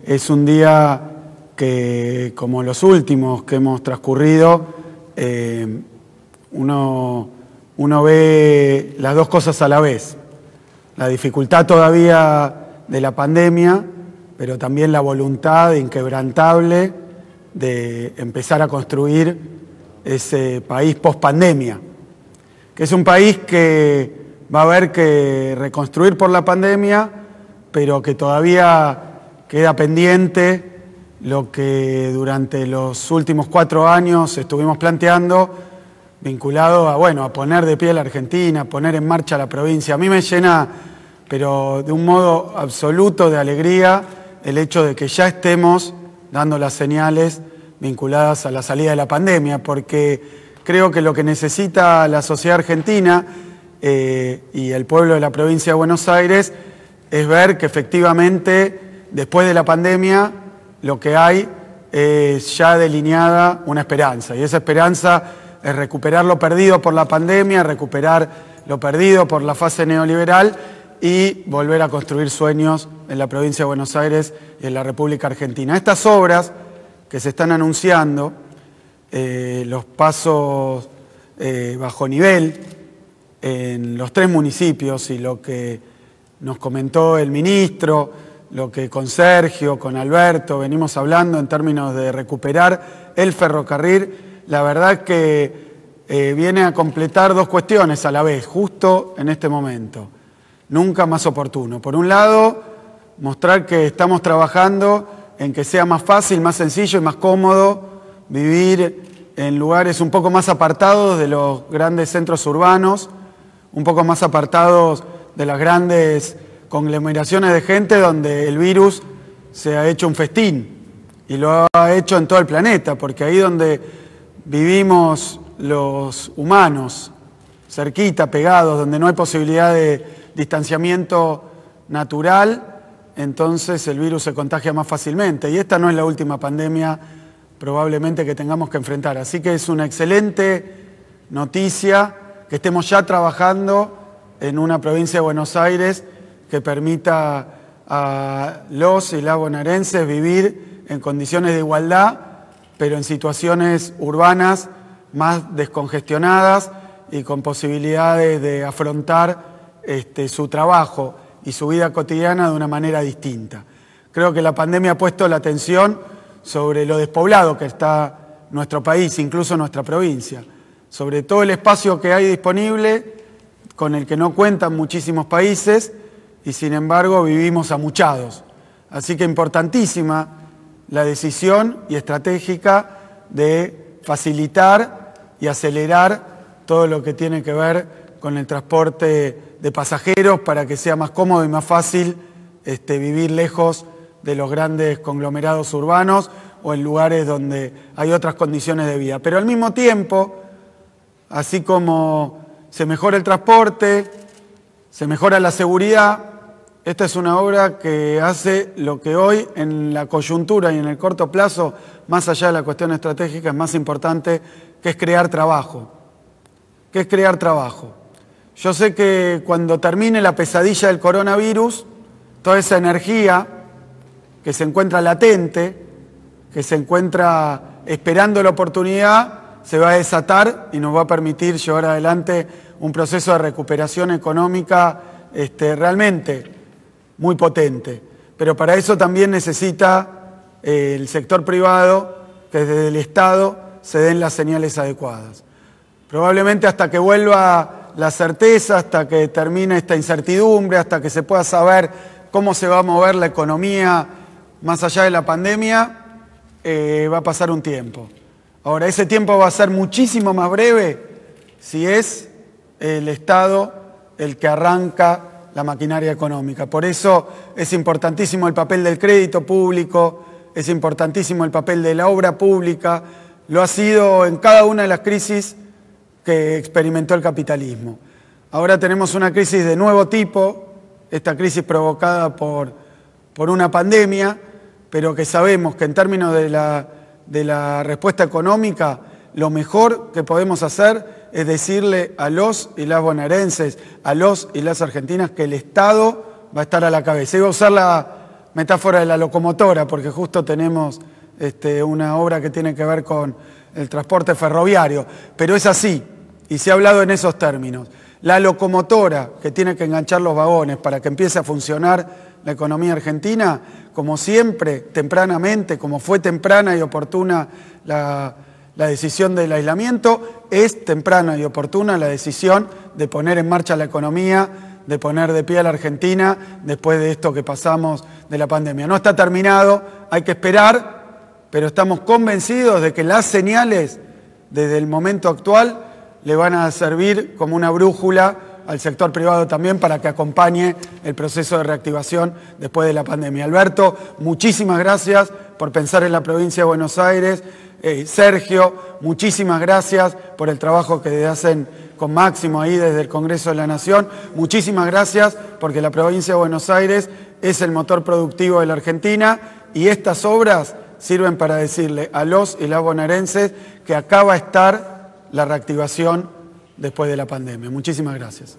es un día que, como los últimos que hemos transcurrido, uno ve las dos cosas a la vez. La dificultad todavía de la pandemia, pero también la voluntad inquebrantable de empezar a construir ese país post-pandemia, que es un país que va a haber que reconstruir por la pandemia, pero que todavía queda pendiente lo que durante los últimos 4 años estuvimos planteando, vinculado a poner de pie a la Argentina, poner en marcha la provincia. A mí me llena, pero de un modo absoluto de alegría, el hecho de que ya estemos dando las señales vinculadas a la salida de la pandemia, porque creo que lo que necesita la sociedad argentina y el pueblo de la provincia de Buenos Aires es ver que efectivamente, después de la pandemia, lo que hay es ya delineada una esperanza, y esa esperanza es recuperar lo perdido por la pandemia, recuperar lo perdido por la fase neoliberal y volver a construir sueños en la provincia de Buenos Aires y en la República Argentina. Estas obras que se están anunciando, los pasos bajo nivel en los 3 municipios, y lo que nos comentó el ministro, lo que con Sergio, con Alberto venimos hablando en términos de recuperar el ferrocarril, la verdad que viene a completar 2 cuestiones a la vez, justo en este momento. Nunca más oportuno. Por un lado, mostrar que estamos trabajando en que sea más fácil, más sencillo y más cómodo vivir en lugares un poco más apartados de los grandes centros urbanos, un poco más apartados de las grandes conglomeraciones de gente donde el virus se ha hecho un festín, y lo ha hecho en todo el planeta, porque ahí donde vivimos los humanos, cerquita, pegados, donde no hay posibilidad de distanciamiento natural, entonces el virus se contagia más fácilmente. Y esta no es la última pandemia probablemente que tengamos que enfrentar. Así que es una excelente noticia que estemos ya trabajando en una provincia de Buenos Aires que permita a los y las bonaerenses vivir en condiciones de igualdad, pero en situaciones urbanas más descongestionadas y con posibilidades de afrontar su trabajo y su vida cotidiana de una manera distinta. Creo que la pandemia ha puesto la atención sobre lo despoblado que está nuestro país, incluso nuestra provincia, sobre todo el espacio que hay disponible, con el que no cuentan muchísimos países, y sin embargo vivimos amuchados. Así que importantísima la decisión y estratégica de facilitar y acelerar todo lo que tiene que ver con el transporte de pasajeros para que sea más cómodo y más fácil vivir lejos de los grandes conglomerados urbanos o en lugares donde hay otras condiciones de vida. Pero al mismo tiempo, así como se mejora el transporte, se mejora la seguridad, esta es una obra que hace lo que hoy en la coyuntura y en el corto plazo, más allá de la cuestión estratégica, es más importante, que es crear trabajo. ¿Qué es crear trabajo? Yo sé que cuando termine la pesadilla del coronavirus, toda esa energía que se encuentra latente, que se encuentra esperando la oportunidad, se va a desatar y nos va a permitir llevar adelante un proceso de recuperación económica realmente muy potente. Pero para eso también necesita el sector privado que desde el Estado se den las señales adecuadas. Probablemente hasta que vuelva la certeza, hasta que termine esta incertidumbre, hasta que se pueda saber cómo se va a mover la economía más allá de la pandemia, va a pasar un tiempo. Ahora, ese tiempo va a ser muchísimo más breve si es el Estado el que arranca la maquinaria económica. Por eso es importantísimo el papel del crédito público, es importantísimo el papel de la obra pública, lo ha sido en cada una de las crisis que experimentó el capitalismo. Ahora tenemos una crisis de nuevo tipo, esta crisis provocada por una pandemia, pero que sabemos que en términos de la respuesta económica, lo mejor que podemos hacer es decirle a los y las bonaerenses, a los y las argentinas, que el Estado va a estar a la cabeza. Iba a usar la metáfora de la locomotora, porque justo tenemos una obra que tiene que ver con el transporte ferroviario, pero es así, y se ha hablado en esos términos. La locomotora que tiene que enganchar los vagones para que empiece a funcionar la economía argentina, como siempre, tempranamente, como fue temprana y oportuna la decisión del aislamiento, es temprana y oportuna la decisión de poner en marcha la economía, de poner de pie a la Argentina después de esto que pasamos de la pandemia. No está terminado, hay que esperar, pero estamos convencidos de que las señales desde el momento actual le van a servir como una brújula al sector privado también para que acompañe el proceso de reactivación después de la pandemia. Alberto, muchísimas gracias por pensar en la provincia de Buenos Aires. Sergio, muchísimas gracias por el trabajo que hacen con Máximo ahí desde el Congreso de la Nación. Muchísimas gracias porque la provincia de Buenos Aires es el motor productivo de la Argentina y estas obras sirven para decirle a los y las bonaerenses que acá va a estar la reactivación después de la pandemia. Muchísimas gracias.